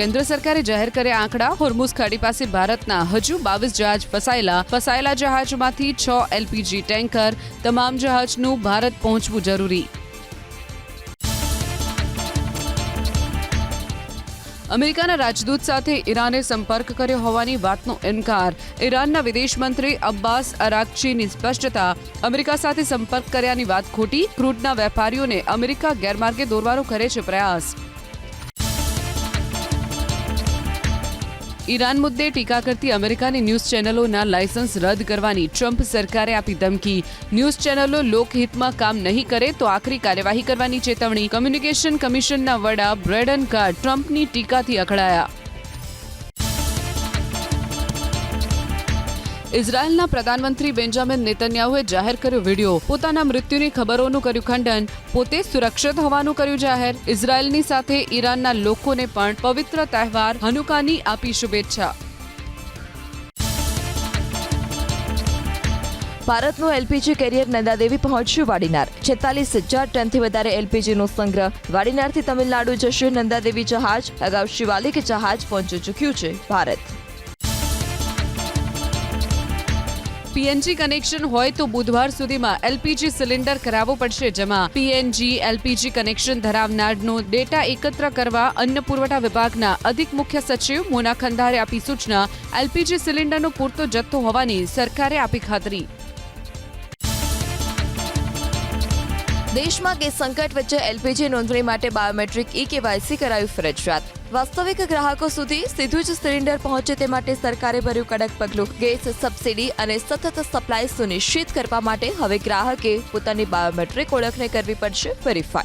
કેન્દ્ર સરકારે જાહેર કર્યા આંકડા. હોર્મુઝ ખાડી પાસે ભારતના હજુ 22 જહાજ ફસાયેલા જહાજોમાંથી 6 LPG ટેન્કર. તમામ જહાજનું ભારત પહોંચવું જરૂરી. અમેરિકાના રાજદૂત સાથે ઈરાને સંપર્ક કર્યો હોવાની વાતનો ઇનકાર. ઈરાનના વિદેશ મંત્રી અબ્બાસ અરાક્ચીની સ્પષ્ટતા. અમેરિકા સાથે સંપર્ક કર્યાની વાત ખોટી. ક્રૂડના વેપારીઓને અમેરિકા ગેરમાર્ગે દોરવાનો કરે છે પ્રયાસ. ઈરાન મુદ્દે ટીકા કરતી અમેરિકાની ન્યૂઝ ચેનલોના લાયસન્સ રદ કરવાની ટ્રમ્પ સરકારે આપી ધમકી. ન્યૂઝ ચેનલો લોકહિતમાં કામ નહીં કરે તો આકરી કાર્યવાહી કરવાની ચેતવણી. કમ્યુનિકેશન કમિશનના વડા બ્રેડન કાર્ડ ટ્રમ્પની ટીકાથી અકળાયા. ઇઝરાયેલના પ્રધાનમંત્રી બેન્જામિન નેતન્યાહુએ જાહેર કર્યો વિડીયો. પોતાના મૃત્યુની ખબરોનું કર્યું ખંડન. પોતે સુરક્ષિત હોવાનું કર્યું જાહેર. ઇઝરાયેલની સાથે ઈરાનના લોકોને પણ પવિત્ર તહેવાર હનુકાની આપી શુભેચ્છા. ભારતનું એલપીજી કેરિયર નંદાદેવી પહોંચ્યું વાડીનાર. 46,000 ટનથી વધારે એલપીજીનો સંગ્રહ. વાડીનારથી તમિલનાડુ જશે નંદાદેવી જહાજ. અગાઉ શિવાલિક જહાજ પહોંચી ચૂક્યું છે ભારત. પીએનજી કનેક્શન હોય તો બુધવાર સુધીમાં એલપીજી સિલિન્ડર કરાવવો પડશે જમા. પીએનજી એલપીજી કનેક્શન ધરાવનારનો ડેટા એકત્ર કરવા અન્ન પુરવઠા વિભાગના અધિક મુખ્ય સચિવ મોના ખંધારે આપી સૂચના. એલપીજી સિલિન્ડરનો પૂરતો જથ્થો હોવાની સરકારે આપી ખાતરી. દેશમાં ગેસ સંકટ વચ્ચે એલપીજી નોંધણી માટે બાયોમેટ્રિક ઈ-કેવાયસી કરાયું ફરજિયાત. વાસ્તવિક ગ્રાહકો સુધી સીધું જ સિલિન્ડર પહોંચે તે માટે સરકારે ભર્યું કડક પગલું. ગેસ સબસિડી અને સતત સપ્લાય સુનિશ્ચિત કરવા માટે હવે ગ્રાહકે પોતાની બાયોમેટ્રિક ઓળખને કરવી પડશે વેરીફાઈ.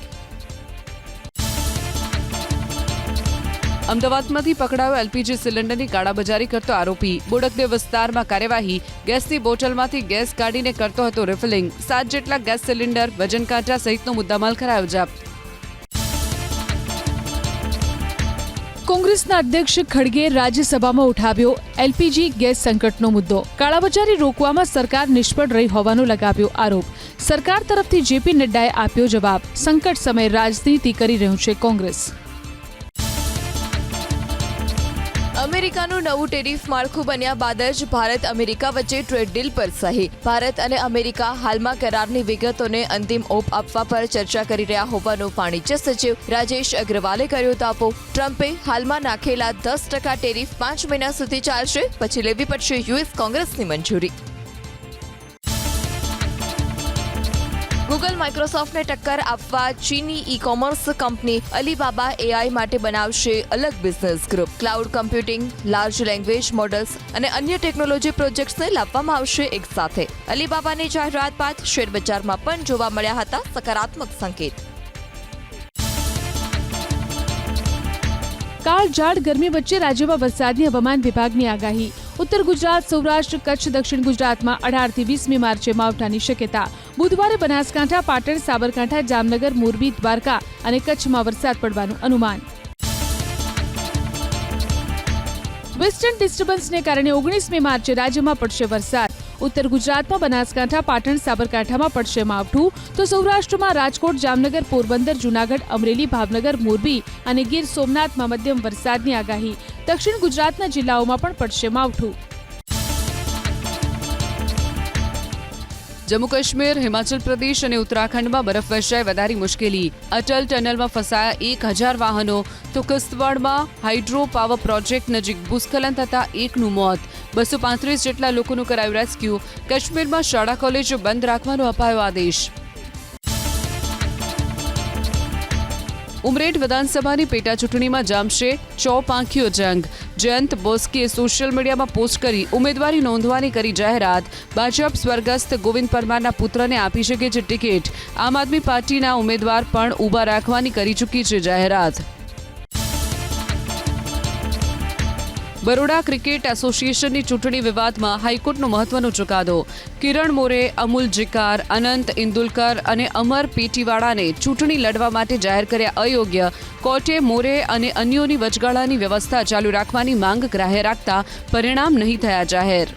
અમદાવાદમાંથી પકડાયો એલપીજી સિલિન્ડરની કાળાબજારી કરતો આરોપી. બોડકદેવ વિસ્તારમાં કાર્યવાહી. ગેસની બોટલમાંથી ગેસ કાઢીને કરતો હતો રિફિલિંગ. 7 જેટલા ગેસ સિલિન્ડર, વજન કાંટા સહિતનો મુદ્દામાલ કરાયો જપ્ત. કોંગ્રેસના અધ્યક્ષ ખડગે રાજ્યસભામાં ઉઠાવ્યો એલપીજી ગેસ સંકટનો મુદ્દો. કાળાબજારી રોકવામાં સરકાર નિષ્ફળ રહી હોવાનો લગાવ્યો આરોપ. સરકાર તરફથી જેપી નડ્ડાએ આપ્યો જવાબ. સંકટ સમયે રાજનીતિ કરી રહ્યું છે કોંગ્રેસ. અમેરિકાનું નવું ટેરિફ માળખું બન્યા બાદ જ ભારત અમેરિકા વચ્ચે ટ્રેડ ડીલ પર સહી. ભારત અને અમેરિકા હાલમાં કરારની વિગતોને અંતિમ ઓપ આપવા પર ચર્ચા કરી રહ્યા હોવાનું વાણિજ્ય સચિવ રાજેશ અગ્રવાલે કર્યો દાવો. ટ્રમ્પે હાલમાં નાખેલા 10% ટેરિફ 5 મહિના સુધી ચાલશે, પછી લેવી પડશે યુએસ કોંગ્રેસની મંજૂરી. ગૂગલ માઇક્રોસોફ્ટને ટક્કર આપવા ચીની ઈ-કોમર્સ કંપની અલીબાબા એઆઈ માટે બનાવશે અલગ business group. Cloud computing, large language models અને અન્ય ટેકનોલોજી પ્રોજેક્ટ્સને લાવવામાં આવશે એક સાથે. અલીબાબાની જાહેરાત બાદ શેરબજારમાં પણ જોવા મળ્યા હતા સકારાત્મક સંકેત. કાળઝાળ ગરમી વચ્ચે રાજ્યમાં વરસાદની હવામાન વિભાગની આગાહી. ઉત્તર ગુજરાત, સૌરાષ્ટ્ર, કચ્છ, દક્ષિણ ગુજરાતમાં 18 થી 20મી માર્ચે માવઠાની શક્યતા. બુધવારે બનાસકાંઠા, પાટણ, સાબરકાંઠા, જામનગર, મોરબી, દ્વારકા અને કચ્છમાં વરસાદ પડવાનું અનુમાન. વેસ્ટર્ન ડિસ્ટર્બન્સને કારણે 19મી માર્ચે રાજ્યમાં પડશે વરસાદ. ઉત્તર ગુજરાતમાં બનાસકાંઠા, પાટણ, સાબરકાંઠામાં પડશે માવઠું, તો સૌરાષ્ટ્રમાં રાજકોટ, જામનગર, પોરબંદર, જૂનાગઢ, અમરેલી, ભાવનગર, મોરબી અને ગીર સોમનાથમાં મધ્યમ વરસાદની આગાહી. દક્ષિણ ગુજરાતના જિલ્લાઓમાં પણ પડશે માવઠું. જમ્મુ કાશ્મીર, હિમાચલ પ્રદેશ અને ઉત્તરાખંડમાં બરફવર્ષાએ વધારી મુશ્કેલી. અટલ ટનલમાં ફસાયા 1000 વાહનો, તો કિશ્તવાડમાં હાઇડ્રો પાવર પ્રોજેક્ટ નજીક ભૂસ્ખલન થતાં 1નું મોત. 235 જેટલા લોકોનું કરાયું રેસ્ક્યુ. કાશ્મીરમાં શાળા કોલેજો બંધ રાખવાનો અપાયો આદેશ. ઉમરેઠ વિધાનસભાની પેટા ચૂંટણીમાં જામશે ચોપાંખીયો જંગ. જયંત બોસ્કીએ સોશિયલ મીડિયામાં પોસ્ટ કરી ઉમેદવારી નોંધવાની કરી જાહેરાત. ભાજપ સ્વર્ગસ્થ ગોવિંદ પરમારના પુત્રને આપી શકે છે ટિકિટ. આમ આદમી પાર્ટીના ઉમેદવાર પણ ઊભા રાખવાની કરી ચૂકી છે જાહેરાત. બરોડા ક્રિકેટ એસોસિએશનની ચૂંટણી વિવાદમાં હાઈકોર્ટનો મહત્વનો ચુકાદો. કિરણ મોરે, અમુલ જીકાર, અનંત ઇન્દુલકર અને અમર પેટીવાળાને ચૂંટણી લડવા માટે જાહેર કર્યા અયોગ્ય. કોર્ટે મોરે અને અન્યોની વચગાળાની વ્યવસ્થા ચાલુ રાખવાની માંગ ગ્રાહ્ય રાખતા પરિણામ નહીં થયા જાહેર.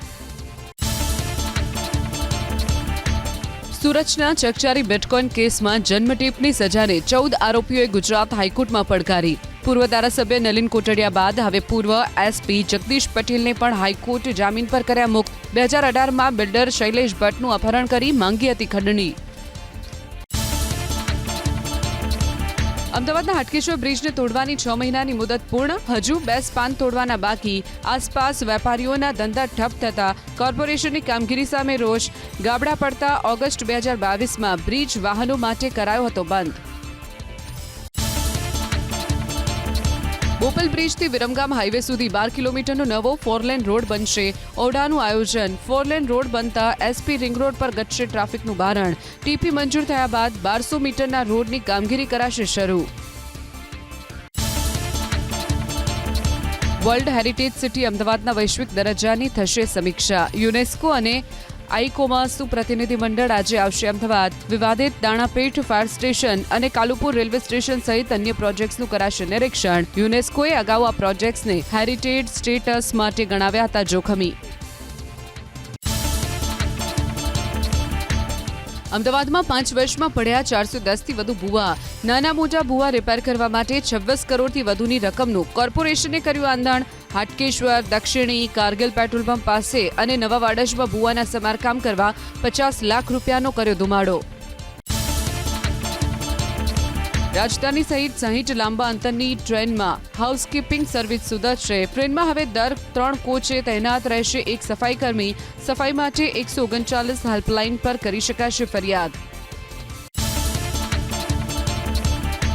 સુરતના ચકચારી બિટકોઇન કેસમાં જન્મટીપની સજાને 14 આરોપીઓએ ગુજરાત હાઈકોર્ટમાં પડકારી. પૂર્વ ધારાસભ્ય નલિન કોટડિયા બાદ હવે પૂર્વ એસપી જગદીશ પટેલને પણ હાઈકોર્ટ જામીન પર કર્યા મુક્ત. 2018માં બિલ્ડર શૈલેષ ભટ્ટનું અપહરણ કરી માંગી હતી ખંડણી. અમદાવાદના હાટકેશ્વર બ્રિજને તોડવાની 6 મહિનાની મુદત પૂર્ણ, હજુ 2 સ્પાન તોડવાના બાકી. આસપાસ વેપારીઓના ધંધા ઠપ થતા કોર્પોરેશનની કામગીરી સામે રોષ. ગાબડા પડતા ઓગસ્ટ 2022માં બ્રિજ વાહનો માટે કરાયો હતો બંધ. બોપલ બ્રિજથી વિરમગામ હાઈવે સુધી 12 કિલોમીટરનો નવો 4 લેન રોડ બનશે. ઓરડાનું આયોજન. 4 લેન રોડ બનતા એસપી રિંગ રોડ પર ઘટશે ટ્રાફિકનું ભારણ. ટીપી મંજૂર થયા બાદ 1200 મીટરના રોડની કામગીરી કરાશે શરૂ. વર્લ્ડ હેરિટેજ સિટી અમદાવાદના વૈશ્વિક દરજ્જાની થશે સમીક્ષા. યુનેસ્કો અને આઈકોમાસનું પ્રતિનિધિ મંડળ આજે આવશે અમદાવાદ. વિવાદિત દાણાપેઠ ફાયર સ્ટેશન અને કાલુપુર રેલવે સ્ટેશન સહિત અન્ય પ્રોજેક્ટ્સનું કરાશે નિરીક્ષણ. યુનેસ્કોએ અગાઉ આ પ્રોજેક્ટ્સને હેરિટેજ સ્ટેટસ માટે ગણાવ્યા હતા જોખમી. અમદાવાદમાં 5 વર્ષમાં પડ્યા 410થી વધુ ભૂવા. નાના મોટા ભૂવા રિપેર કરવા માટે 26 કરોડથી વધુની રકમનું કોર્પોરેશને કર્યું આંદણ. હાટકેશ્વર, દક્ષિણી, કારગિલ પેટ્રોલ પંપ પાસે અને નવા વાડજમાં ભૂવાના સમારકામ કરવા 50 લાખ રૂપિયાનો કર્યો ધુમાડો. રાજધાની સહિત 60 લાંબા અંતરની ટ્રેનમાં હાઉસકીપિંગ સર્વિસ સુધરશે. ટ્રેનમાં હવે દર 3 કોચે તૈનાત રહેશે એક સફાઈકર્મી. સફાઈ માટે 139 હેલ્પલાઇન પર કરી શકાશે ફરિયાદ.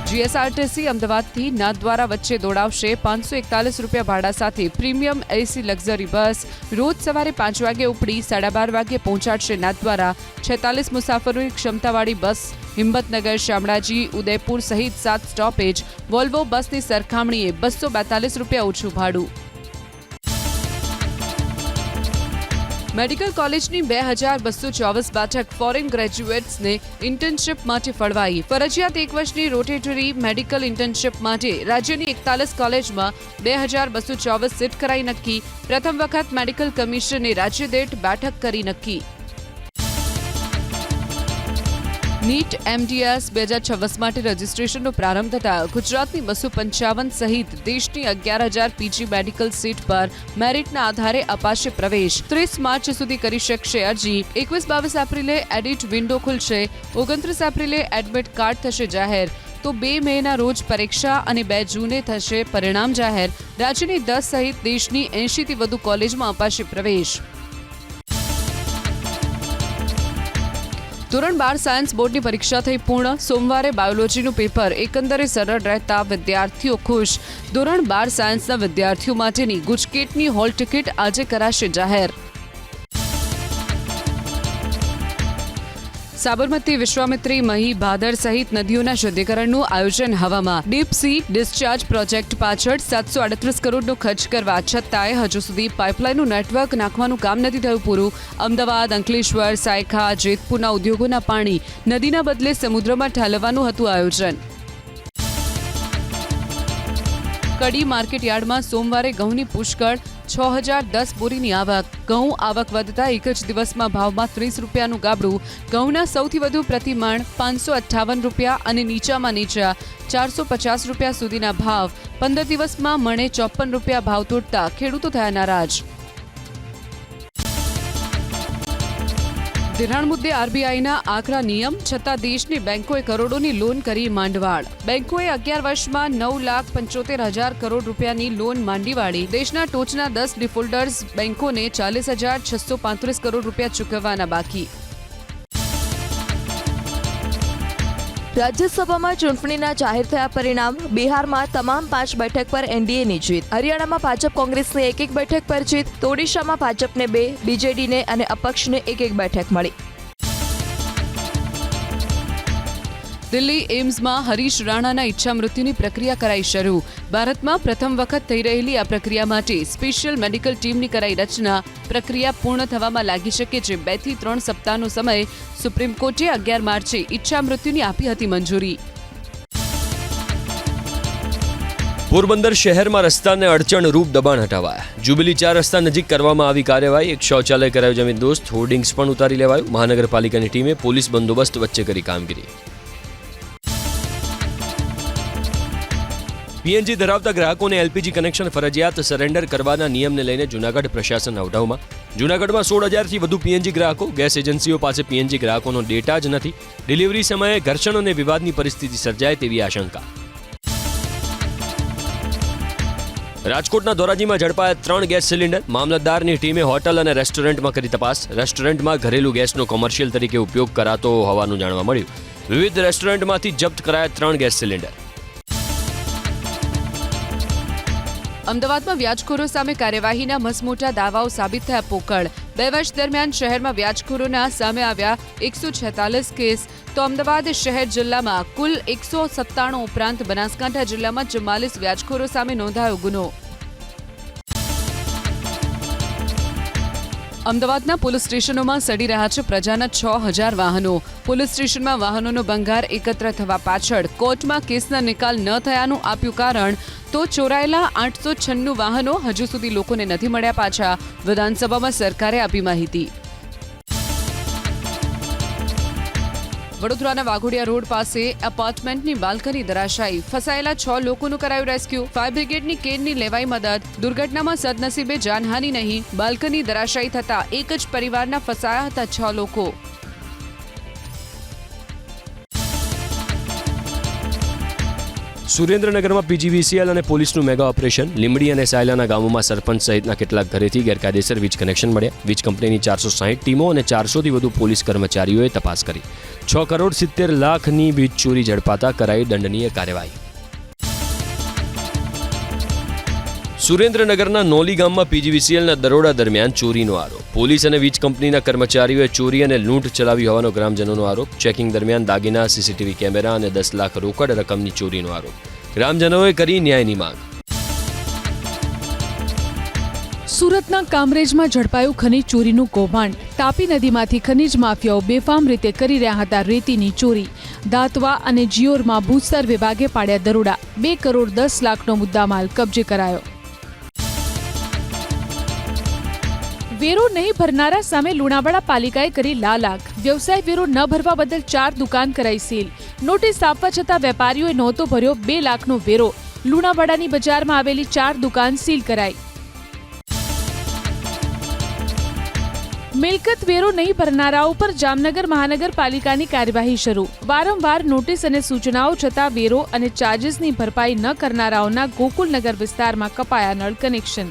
જીએસઆરટીસી અમદાવાદથી નાથદ્વારા વચ્ચે દોડાવશે 541 રૂપિયા ભાડા સાથે પ્રીમિયમ એસી લક્ઝરી બસ. રોજ સવારે 5 વાગે ઉપડી 12:30 વાગે પહોંચાડશે નાથદ્વારા. 46 મુસાફરોની ક્ષમતાવાળી બસ હિંમતનગર, શામળાજી, ઉદયપુર સહિત 7 સ્ટોપેજ. વોલ્વો બસની સરખામણીએ 242 રૂપિયા ઓછું ભાડું. મેડિકલ કોલેજની 2224 બેઠક ફોરેન ગ્રેજ્યુએટ્સને ઇન્ટર્નશીપ માટે ફળવાઈ. ફરજિયાત 1 વર્ષની રોટેટરી મેડિકલ ઇન્ટર્નશીપ માટે રાજ્યની 41 કોલેજમાં 2224 સીટ કરાઈ નક્કી. પ્રથમ વખત મેડિકલ કમિશને રાજ્ય દીઠ બેઠક કરી નક્કી. નીટ એમડીએસ 2026 માટે રજીસ્ટ્રેશનનો પ્રારંભ થતાં ગુજરાતની 255 સહિત દેશની 11,000 પીજી મેડિકલ સીટ પર મેરિટના આધારે અપાશે પ્રવેશ. 30 માર્ચ સુધી કરી શકશે અરજી. 21-22 એપ્રિલે એડિટ વિન્ડો ખુલશે. 29 એપ્રિલે એડમિટ કાર્ડ થશે જાહેર. તો 2 મેના રોજ પરીક્ષા અને 2 જૂને થશે પરિણામ જાહેર. રાજ્યની 10 સહિત દેશની 80થી વધુ કોલેજમાં અપાશે પ્રવેશ. ધોરણ 12 સાયન્સ બોર્ડની પરીક્ષા થઈ પૂર્ણ. સોમવારે બાયોલોજીનું પેપર એકંદરે સરળ રહેતા વિદ્યાર્થીઓ ખુશ. ધોરણ 12 સાયન્સના વિદ્યાર્થીઓ માટેની ગુજકેટની હોલ ટિકિટ આજે કરાશે જાહેર. સાબરમતી, વિશ્વામિત્રી, મહી, ભાદર સહિત નદીઓના શુદ્ધિકરણનું આયોજન હવામાં. ડીપ સી ડિસ્ચાર્જ પ્રોજેક્ટ પાછળ 738 કરોડનો ખર્ચ કરવા છતાંય હજુ સુધી પાઇપલાઇનનું નેટવર્ક નાખવાનું કામ નથી થયું પૂરું. અમદાવાદ, અંકલેશ્વર, સાયખા, જેતપુરના ઉદ્યોગોના પાણી નદીના બદલે સમુદ્રમાં ઠાલવવાનું હતું આયોજન. કડી માર્કેટ યાર્ડમાં સોમવારે ઘઉંની પુષ્કળ 6010 બોરીની આવક. ઘઉં આવક વધતા એક જ દિવસમાં ભાવમાં 30 રૂપિયાનું ગાબડું. ઘઉંના સૌથી વધુ પ્રતિમણ 558 રૂપિયા અને નીચામાં નીચા 450 રૂપિયા સુધીના ભાવ. 15 દિવસમાં મણે 54 રૂપિયા ભાવ તોડતા ખેડૂતો થયા નારાજ. ધિરાણ મુદ્દે આરબીઆઈના આકરા નિયમ છતાં દેશની બેંકોએ કરોડોની લોન કરી માંડવાળ. બેંકોએ 11 વર્ષમાં 9,75,000 કરોડ રૂપિયાની લોન માંડી વાળી. દેશના ટોચના 10 ડિફોલ્ટર્સ બેંકોને 40,635 કરોડ રૂપિયા ચૂકવવાના બાકી. રાજ્યસભામાં ચૂંટણીના જાહેર થયા પરિણામ. બિહારમાં તમામ 5 બેઠક પર એનડીએની જીત. હરિયાણામાં ભાજપ કોંગ્રેસને 1-1 બેઠક પર જીત. તો ઓડિશામાં ભાજપને 2, બીજેડીને અને અપક્ષને 1-1 બેઠક મળી. દિલ્હી એમ્સમાં હરીશ રાણાના ઈચ્છા મૃત્યુની પ્રક્રિયા કરાઈ શરૂ. ભારતમાં પ્રથમ વખત થઈ રહેલી આ પ્રક્રિયા માટે સ્પેશિયલ મેડિકલ ટીમની કરાઈ રચના. પ્રક્રિયા પૂર્ણ થવામાં લાગી શકે છે 2 થી 3 સપ્તાહનો સમય. સુપ્રીમ કોર્ટે 11 માર્ચે ઈચ્છા મૃત્યુની આપી હતી મંજૂરી. પોરબંદર શહેરમાં રસ્તાને અડચણરૂપ દબાણ હટાવાયા. જ્યુબિલી 4 રસ્તા નજીક કરવામાં આવી કાર્યવાહી. એક શૌચાલય કરાયું જમીનદોસ્ત. હોર્ડિંગ્સ પણ ઉતારી લેવાયું. મહાનગરપાલિકાની ટીમે પોલીસ બંદોબસ્ત વચ્ચે કરી કામગીરી. પીએનજી ધરાવતા ગ્રાહકોને એલપીજી કનેક્શન ફરજિયાત સરેન્ડર કરવાના નિયમને લઈને જૂનાગઢ પ્રશાસન અવઢવમાં. જૂનાગઢમાં 16,000થી વધુ પીએનજી ગ્રાહકો. ગેસ એજન્સીઓ પાસે પીએનજી ગ્રાહકોનો ડેટા જ નથી. ડિલિવરી સમયે ઘર્ષણ અને વિવાદની પરિસ્થિતિ સર્જાય તેવી આશંકા. રાજકોટના ધોરાજીમાં ઝડપાયા 3 ગેસ સિલિન્ડર. મામલતદારની ટીમે હોટલ અને રેસ્ટોરન્ટમાં કરી તપાસ. રેસ્ટોરન્ટમાં ઘરેલું ગેસનો કોમર્શિયલ તરીકે ઉપયોગ કરાતો હોવાનું જાણવા મળ્યું. વિવિધ રેસ્ટોરન્ટમાંથી જપ્ત કરાયા 3 ગેસ સિલિન્ડર. અમદાવાદમાં વ્યાજખોરો સામે કાર્યવાહીના મસમોટા દાવાઓ સાબિત થયા પોકળ. 2 વર્ષ દરમિયાન શહેરમાં વ્યાજખોરોના સામે આવ્યા 146 કેસ. તો અમદાવાદ શહેર જિલ્લામાં કુલ 197 ઉપરાંત બનાસકાંઠા જિલ્લામાં 44 વ્યાજખોરો સામે નોંધાયો ગુનો. અમદાવાદના પોલીસ સ્ટેશનોમાં સડી રહ્યા છે પ્રજાના 6,000 વાહનો. પોલીસ સ્ટેશનમાં વાહનોનો ભંગાર એકત્ર થવા પાછળ કોર્ટમાં કેસના નિકાલ ન થયાનું આપ્યું કારણ. તો ચોરાયેલા 896 વાહનો હજુ સુધી લોકોને નથી મળ્યા પાછા. વિધાનસભામાં સરકારે આપી માહિતી. વડોદરાના વાઘોડિયા રોડ પાસે એપાર્ટમેન્ટની બાલ્કની ધરાશાયી. ફસાયેલા 6 લોકોનું કરાયું રેસ્ક્યુ. ફાયર બ્રિગેડની કેનની લેવાઈ મદદ. દુર્ઘટનામાં સદનસીબે જાનહાનિ નહીં. બાલ્કની ધરાશાયી થતા એક જ પરિવારના ફસાયા હતા 6 લોકો. સુરેન્દ્રનગરમાં પીજીવીસીએલ અને પોલીસનું મેગા ઓપરેશન. લીંબડી અને સાયલાના ગામોમાં સરપંચ સહિતના કેટલાક ઘરેથી ગેરકાયદેસર વીજ કનેક્શન મળ્યા. વીજ કંપનીની 460 ટીમો અને 400થી વધુ પોલીસ કર્મચારીઓએ તપાસ કરી. 6,70 લાખની વીજ ચોરી ઝડપાતા કરાઈ દંડનીય કાર્યવાહી. સુરેન્દ્રનગરના નોલી ગામમાં પીજીવીસીએલના દરોડા દરમિયાન ચોરીનો આરોપ. પોલીસ અને વીજ કંપનીના કર્મચારીઓએ ચોરી અને લૂંટ ચલાવી હોવાનો ગ્રામજનોનો આરોપ. ચેકિંગ દરમિયાન દાગીના, સીસીટીવી કેમેરા અને 10 લાખ રોકડ રકમની ચોરીનો આરોપ. ગ્રામજનોએ કરી ન્યાયની માંગ. સુરતના કામરેજમાં ઝડપાયું ખનીજ ચોરીનું કૌભાંડ. તાપી નદીમાંથી ખનીજ માફિયાઓ બેફામ રીતે કરી રહ્યા હતા રેતીની ચોરી. દાંતવા અને જીયોરમાં ભૂસ્તર વિભાગે પાડ્યા દરોડા. 2 કરોડ 10 લાખનો મુદ્દામાલ કબજે કરાયો. વેરો નહીં ભરનારા સામે લુણાવાડા પાલિકાએ કરી લાલાક. વ્યવસાય વેરો ન ભરવા બદલ 4 દુકાન કરાઈ સીલ. નોટિસ આપવા છતાં વેપારીઓએ નહોતો ભર્યો 2 લાખનો વેરો. લુણાવાડાની બજારમાં આવેલી 4 દુકાન સીલ કરાઈ. મિલકત વેરો નહીં ભરનારાઓ પર જામનગર મહાનગરપાલિકાની કાર્યવાહી શરૂ. વારંવાર નોટિસ અને સૂચનાઓ છતાં વેરો અને ચાર્જીસની ભરપાઈ ન કરનારાઓના ગોકુલનગર વિસ્તારમાં કપાયા નળ કનેક્શન.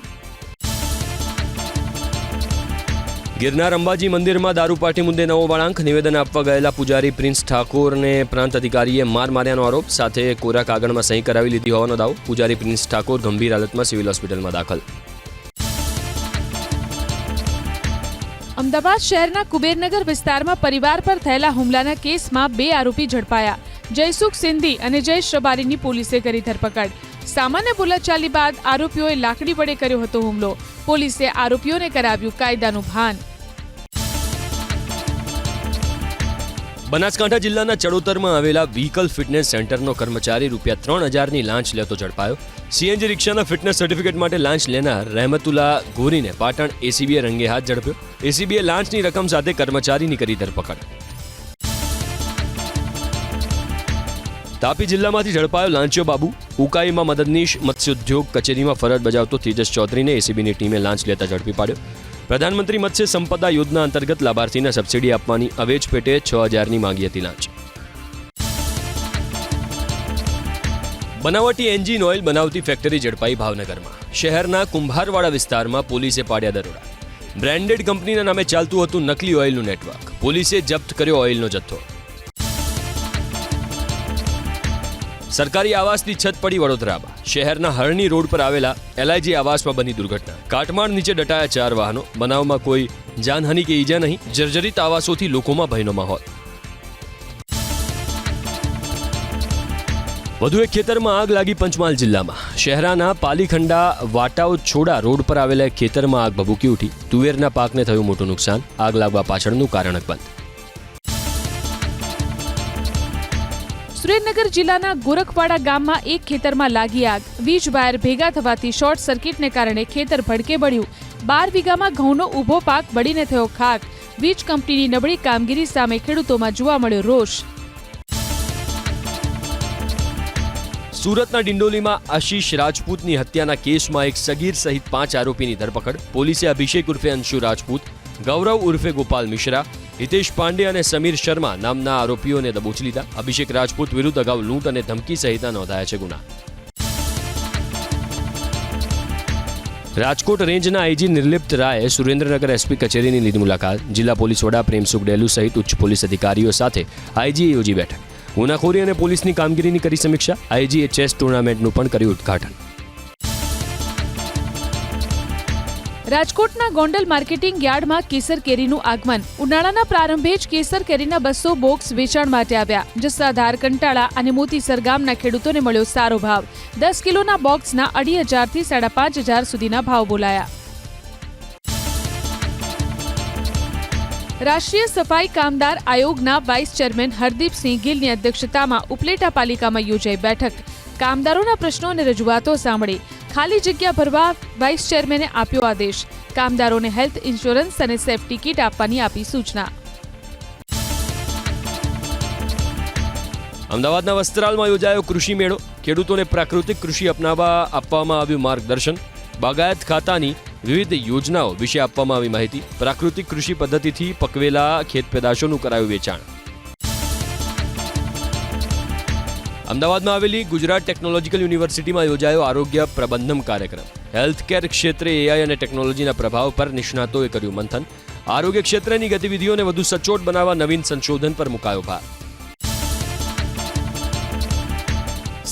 ગિરનાર અંબાજી મંદિરમાં દારૂપાર્ટી મુદ્દે નવો વળાંક. નિવેદન આપવા ગયેલા પૂજારી પ્રિન્સ ઠાકોરને પ્રાંત અધિકારીએ માર માર્યાનો આરોપ. સાથે કોરા કાગળમાં સહી કરાવી લીધી હોવાનો દાવો. પૂજારી પ્રિન્સ ઠાકોર ગંભીર હાલતમાં સિવિલ હોસ્પિટલમાં દાખલ. અમદાવાદ શહેરના કુબેરનગર વિસ્તારમાં પરિવાર પર થયેલા હુમલાના કેસમાં 2 આરોપી ઝડપાયા. જયસુખ સિંધી અને જયેશ રબારીની પોલીસે કરી ધરપકડ. સામાન્ય બોલાચાલી બાદ આરોપીઓએ લાકડી વડે કર્યો હતો હુમલો. પોલીસે આરોપીઓને કરાવ્યું કાયદાનું ભાન. બનાસકાંઠા જિલ્લાના ચડોતરમાં આવેલા વ્હીકલ ફિટનેસ સેન્ટરનો કર્મચારી ₹3,000ની લાંચ લેતો ઝડપાયો. સીએનજી રિક્ષાના ફિટનેસ સર્ટિફિકેટ માટે લાંચ લેનાર રહેમતુલ્લા ગોરીને પાટણ એસીબીએ રંગે હાથ ઝડપ્યો. એસીબીએ લાંચની રકમ સાથે કર્મચારીની કરી ધરપકડ. તાપી જિલ્લામાંથી ઝડપાયો લાંચિયો બાબુ. ઉકાઈમાં મદદનીશ મત્સ્યોદ્યોગ કચેરીમાં ફરજ બજાવતો તેજસ ચૌધરીને એસીબીની ટીમે લાંચ લેતા ઝડપી પાડ્યો. પ્રધાનમંત્રી મત્સ્ય સંપદા યોજના અંતર્ગત લાભાર્થીને સબસિડી આપવાની અવેજ પેટે 6,000ની માંગી હતી લાંચ. બનાવટી એન્જિન ઓઇલ બનાવતી ફેક્ટરી ઝડપાઈ ભાવનગરમાં. શહેરના કુંભારવાડા વિસ્તારમાં પોલીસે પાડ્યા દરોડા. બ્રાન્ડેડ કંપનીના નામે ચાલતું હતું નકલી ઓઇલનું નેટવર્ક. પોલીસે જપ્ત કર્યો ઓઇલનો જથ્થો. સરકારી આવાસની છત પડી વડોદરામાં. શહેરના હરણી રોડ પર આવેલા એલઆઈજી આવાસમાં બની દુર્ઘટના. કાટમાળ નીચે દટાયા 4 વાહનો. બનાવમાં કોઈ જાનહાનિ કે ઈજા નહીં. જર્જરિત આવાસોથી લોકોમાં ભયનો માહોલ. વધુ એક ખેતરમાં આગ લાગી પંચમહાલ જિલ્લામાં. શહેરાના પાલીખંડા વાટાઓ છોડા રોડ પર આવેલા ખેતરમાં આગ ભભૂકી ઉઠી. તુવેરના પાકને થયું મોટું નુકસાન. આગ લાગવા પાછળનું કારણ અકબંધ. સુરેન્દ્રનગર જિલ્લાના ગોરખવાડા ગામમાં એક ખેતરમાં લાગી આગ. વીજ વાયર ભેગા થવાથી શોર્ટ સર્કિટને કારણે ખેતર ભડકે બળ્યું. 12 વીઘામાં ઘઉંનો ઊભો પાક બળીને થયો ખાક. વીજ કંપનીની નબળી કામગીરી સામે ખેડૂતોમાં જોવા મળ્યો રોષ. સુરતના ડિંડોલીમાં આશીષ રાજપૂતની હત્યાના કેસમાં એક સગીર સહિત 5 આરોપીની ધરપકડ. પોલીસે અભિષેક ઉર્ફે અંશુ રાજપૂત, ગૌરવ ઉર્ફે ગોપાલ મિશ્રા, હિતેશ પાંડે અને સમીર શર્મા નામના આરોપીઓને દબોચી લીધા. અભિષેક રાજપૂત વિરુદ્ધ અગાઉ લૂંટ અને ધમકી સહિતના નોંધાયા છે ગુના. રાજકોટ રેન્જના આઈજી નિર્લિપ્ત રાયે સુરેન્દ્રનગર એસપી કચેરીની લીધી મુલાકાત. જિલ્લા પોલીસ વડા પ્રેમસુખ ડેલુ સહિત ઉચ્ચ પોલીસ અધિકારીઓ સાથે આઈજીએ યોજી બેઠક. ગુનાખોરી અને પોલીસની કામગીરીની કરી સમીક્ષા. આઈજીએ ચેસ ટુર્નામેન્ટનું પણ કર્યું ઉદ્ઘાટન. રાજકોટના ગોંડલ માર્કેટિંગ યાર્ડમાં કેસર કેરીનું આગમન. ઉનાળાના પ્રારંભે જ કેસર કેરીના 200 બોક્સ વેચાણ માટે આવ્યા. જસાધાર, કંટાળા અને મોતીસર ગામના ખેડૂતોને મળ્યો સારો ભાવ. 10 કિલોના બોક્સના 2,500 થી 5,500 સુધીના ભાવ બોલાયા. રાષ્ટ્રીય સફાઈ કામદાર આયોગના વાઇસ ચેરમેન હરદીપસિંહ ગિલની અધ્યક્ષતામાં ઉપલેટા પાલિકામાં યોજાઈ બેઠક. કામદારોના પ્રશ્નો અને રજૂઆતો સાંભળી. ખાલી જગ્યા ભરવા વાઇસ ચેરમેને આપ્યો આદેશ. કામદારોને હેલ્થ ઇન્સ્યોરન્સ અને સેફટી કીટ આપવાની આપી સૂચના. અમદાવાદના વસ્ત્રાલમાં યોજાયો કૃષિ મેળો. ખેડૂતોને પ્રાકૃતિક કૃષિ અપનાવવા આપવામાં આવ્યું માર્ગદર્શન. બાગાયત ખાતાની વિવિધ યોજનાઓ વિશે આપવામાં આવી માહિતી. પ્રાકૃતિક કૃષિ પદ્ધતિથી પકવેલા ખેત પેદાશોનું કરાયું વેચાણ. અમદાવાદમાં આવેલી ગુજરાત ટેકનોલોજીકલ યુનિવર્સિટીમાં યોજાયો આરોગ્ય પ્રબંધન કાર્યક્રમ. હેલ્થકેર ક્ષેત્રે એઆઈ અને ટેકનોલોજીના પ્રભાવ પર નિષ્ણાતોએ કર્યું મંથન. આરોગ્ય ક્ષેત્રની ગતિવિધિઓને વધુ સચોટ બનાવવા નવીન સંશોધન પર મુકાયો ભાર.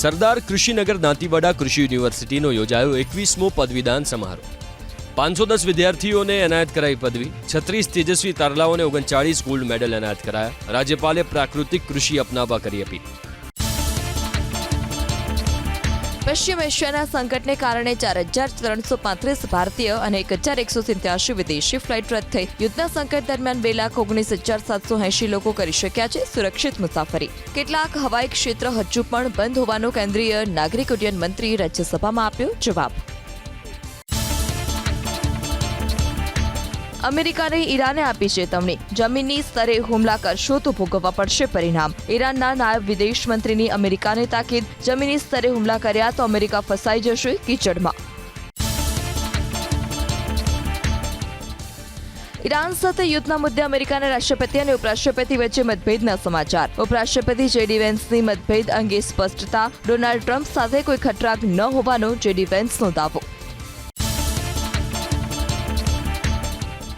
સરદાર કૃષિનગર દાંતીવાડા કૃષિ યુનિવર્સિટીનો યોજાયો 21મો પદવીદાન સમારોહ. 510 વિદ્યાર્થીઓને એનાયત કરાઈ પદવી. 36 તેજસ્વી તારલાઓને 39 ગોલ્ડ મેડલ એનાયત કરાયા. રાજ્યપાલે પ્રાકૃતિક કૃષિ અપનાવવા કરી અપીલ. પશ્ચિમ એશિયાના સંકટને કારણે 4,335 ભારતીય અને 1,187 વિદેશી ફ્લાઇટ રદ થઈ. યુદ્ધના સંકટ દરમિયાન 2,19,780 લોકો કરી શક્યા છે સુરક્ષિત મુસાફરી. કેટલાક હવાઈ ક્ષેત્ર હજુ પણ બંધ હોવાનો કેન્દ્રીય નાગરિક ઉડ્ડયન મંત્રી રાજ્યસભામાં આપ્યો જવાબ. અમેરિકાને ઈરાને આપી ચેતવણી. જમીનની સ્તરે હુમલા કરશો તો ભોગવવા પડશે પરિણામ. ઈરાનના નાયબ વિદેશ મંત્રીની અમેરિકાને તાકીદ. જમીની સ્તરે હુમલા કર્યા તો અમેરિકા ફસાઈ જશે કીચડમાં. ઈરાન સાથે યુદ્ધના મુદ્દે અમેરિકાના રાષ્ટ્રપતિ અને ઉપરાષ્ટ્રપતિ વચ્ચે મતભેદના સમાચાર. ઉપરાષ્ટ્રપતિ જેડી વેન્સની મતભેદ અંગે સ્પષ્ટતા. ડોનાલ્ડ ટ્રમ્પ સાથે કોઈ ખટરાગ ન હોવાનો જેડી વેન્સનો દાવો.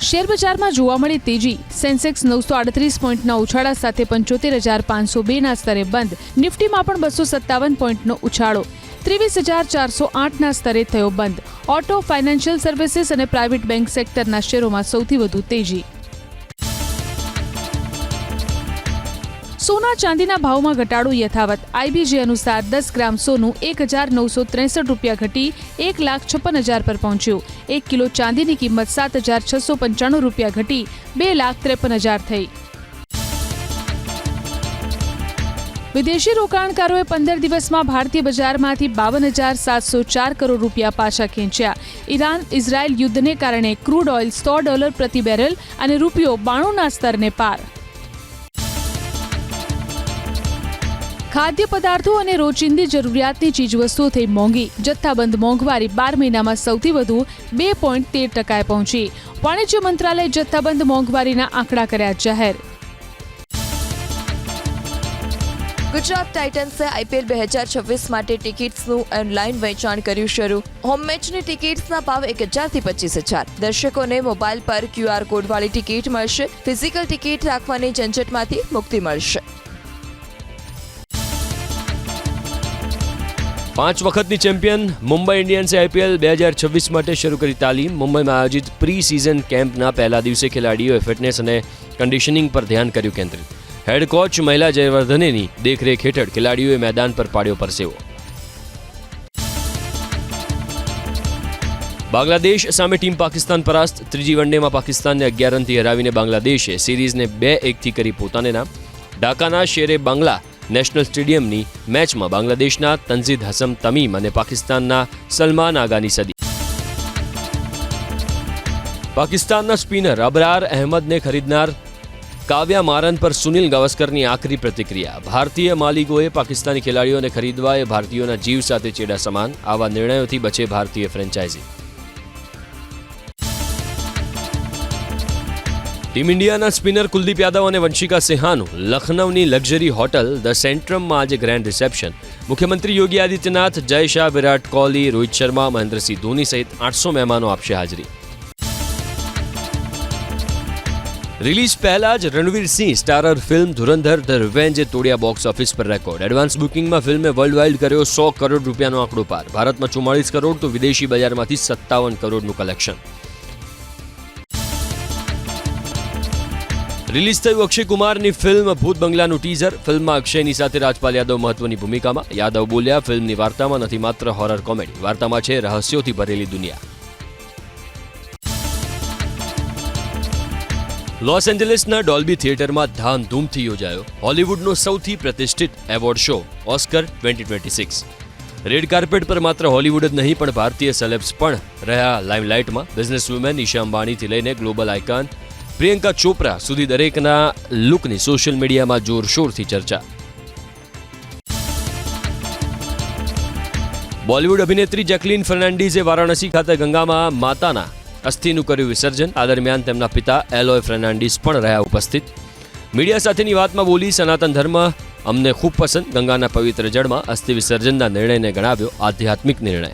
શેરબજારમાં જોવા મળી તેજી. સેન્સેક્સ 938 પોઈન્ટના ઉછાળા સાથે 75,502ના સ્તરે બંધ. નિફ્ટીમાં પણ 257 પોઈન્ટનો ઉછાળો. 23,408ના સ્તરે થયો બંધ. ઓટો, ફાઇનાન્શિયલ સર્વિસીસ અને પ્રાઇવેટ બેંક સેક્ટરના શેરોમાં સૌથી વધુ તેજી. સોના ચાંદીના ભાવમાં ઘટાડો યથાવત. આઈબીજે અનુસાર 10 ગ્રામ સોનું 1,963 રૂપિયા ઘટી 1,56,000 પર પહોંચ્યું. 1 કિલો ચાંદીની કિંમત 7,695 રૂપિયા ઘટી 2,53,000 થઈ. વિદેશી રોકાણકારોએ 15 દિવસમાં ભારતીય બજારમાંથી 52,704 કરોડ રૂપિયા પાછા ખેંચ્યા. ઈરાન ઇઝરાયલ યુદ્ધને કારણે ક્રૂડ ઓઇલ $100 પ્રતિ બેરલ અને રૂપિયો 92ના સ્તરને પાર. ખાદ્ય પદાર્થો અને રોજિંદી જરૂરિયાતની ચીજવસ્તુઓ થઈ મોંઘી. જથ્થાબંધ મોંઘવારી 12 મહિનામાં સૌથી વધુ 2.13% પહોંચી. વાણિજ્ય મંત્રાલયે જથ્થાબંધ મોંઘવારીના આંકડા કર્યા જાહેર. ગુજરાત ટાઇટન્સે આઈપીએલ 2026 માટે ટિકિટ્સનું ઓનલાઈન વેચાણ કર્યું શરૂ. હોમ મેચની ટિકિટ્સના ભાવ 1,000 થી 25,000. દર્શકોને મોબાઈલ પર QR કોડવાળી ટિકિટ મળશે. ફિઝિકલ ટિકિટ રાખવાની ઝંઝટમાંથી મુક્તિ મળશે. 5 વખતની ચેમ્પિયન મુંબઈ ઇન્ડિયન્સે આઈપીએલ 2026 માટે શરૂ કરી તાલીમ. મુંબઈમાં આયોજિત પ્રી સિઝન કેમ્પના પહેલા દિવસે ખેલાડીઓએ ફિટનેસ અને કન્ડિશનિંગ પર ધ્યાન કર્યું કેન્દ્રિત. હેડ કોચ મહિલા જયવર્ધનેની દેખરેખ હેઠળ ખેલાડીઓએ મેદાન પર પાડ્યો પરસેવો. બાંગ્લાદેશ સામે ટીમ પાકિસ્તાન પરાસ્ત. ત્રીજી વનડેમાં પાકિસ્તાનને 11 રનથી હરાવીને બાંગ્લાદેશે સિરીઝને 2-1થી કરી પોતાને નામ. ઢાકાના શેરે બાંગ્લા નેશનલ સ્ટેડિયમની મેચમાં બાંગ્લાદેશના તનઝીદ હસમ તમીમ અને પાકિસ્તાનના સલમાન આગાની સદી. પાકિસ્તાનના સ્પિનર અબરાર અહેમદને ખરીદનાર કાવ્યા મારન પર સુનિલ ગાવસ્કરની આકરી પ્રતિક્રિયા. ભારતીય માલિકોએ પાકિસ્તાની ખેલાડીઓને ખરીદવા એ ભારતીયોના જીવ સાથે ચેડા સમાન. આવા નિર્ણયોથી બચે ભારતીય ફ્રેન્ચાઇઝી. ટીમ ઇન્ડિયાના સ્પિનર કુલદીપ યાદવ અને વંશિકા સિંહાનું લખનૌની લક્ઝરી હોટલ ધ સેન્ટ્રમમાં આજે ગ્રેન્ડ રિસેપ્શન. મુખ્યમંત્રી યોગી આદિત્યનાથ, જય શાહ, વિરાટ કોહલી, રોહિત શર્મા, મહેન્દ્રસિંહ ધોની સહિત 800 મહેમાનો આપશે હાજરી. રિલીઝ પહેલા જ Ranveer Singh starrer film Dhurandhar the રિવેન્જે તોડ્યા બોક્સ ઓફિસ પર રેકોર્ડ. એડવાન્સ બુકિંગમાં ફિલ્મે વર્લ્ડ વાઇડ કર્યો 100 કરોડ રૂપિયાનો આંકડો પાર. ભારતમાં 44 કરોડ તો વિદેશી બજારમાંથી 57 કરોડનું કલેક્શન. રિલીઝ થયું અક્ષય કુમારની ફિલ્મ ભૂત બંગલાનું ટીઝર. ફિલ્મમાં અક્ષયની સાથે રાજપાલ યાદવ મહત્વની ભૂમિકામાં. યાદવ બોલ્યા, ફિલ્મની વાર્તામાં નથી માત્ર હોરર કોમેડી, વાર્તામાં છે રહસ્યોથી ભરેલી દુનિયા. લોસ એન્જલિસના ડોલ્બી થિયેટરમાં ધામધૂમથી યોજાયો હોલિવૂડનો સૌથી પ્રતિષ્ઠિત award show Oscar 2026. Red carpet પર માત્ર હોલિવૂડ જ નહીં પણ ભારતીય સેલેબ્સ પણ રહ્યા લાઇમલાઇટમાં. બિઝનેસ વુમેન ઈશા અંબાણીથી લઈને ગ્લોબલ આઇકન પ્રિયંકા ચોપરા સુધી દરેકના લુકની સોશિયલ મીડિયામાં જોરશોરથી ચર્ચા. બોલિવૂડ અભિનેત્રી જેકલીન ફર્નાન્ડીઝે વારાણસી ખાતે ગંગામાં માતાના અસ્થિનું કર્યું વિસર્જન. આ દરમિયાન તેમના પિતા એલોય ફર્નાન્ડીઝ પણ રહ્યા ઉપસ્થિત. મીડિયા સાથેની વાતમાં બોલી, સનાતન ધર્મ અમને ખૂબ પસંદ. ગંગાના પવિત્ર જળમાં અસ્થિ વિસર્જનના નિર્ણયને ગણાવ્યો આધ્યાત્મિક નિર્ણય.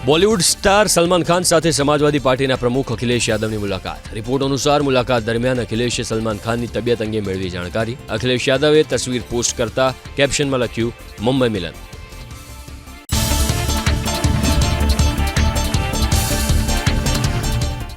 બોલિવૂડ સ્ટાર સલમાન ખાન સાથે સમાજવાદી પાર્ટીના પ્રમુખ અખિલેશ યાદવની મુલાકાત. રિપોર્ટ અનુસાર મુલાકાત દરમિયાન અખિલેશે સલમાન ખાનની તબિયત અંગે મેળવી જાણકારી. અખિલેશ યાદવે તસવીર પોસ્ટ કરતા કેપ્શનમાં લખ્યું, મુંબઈ મિલન.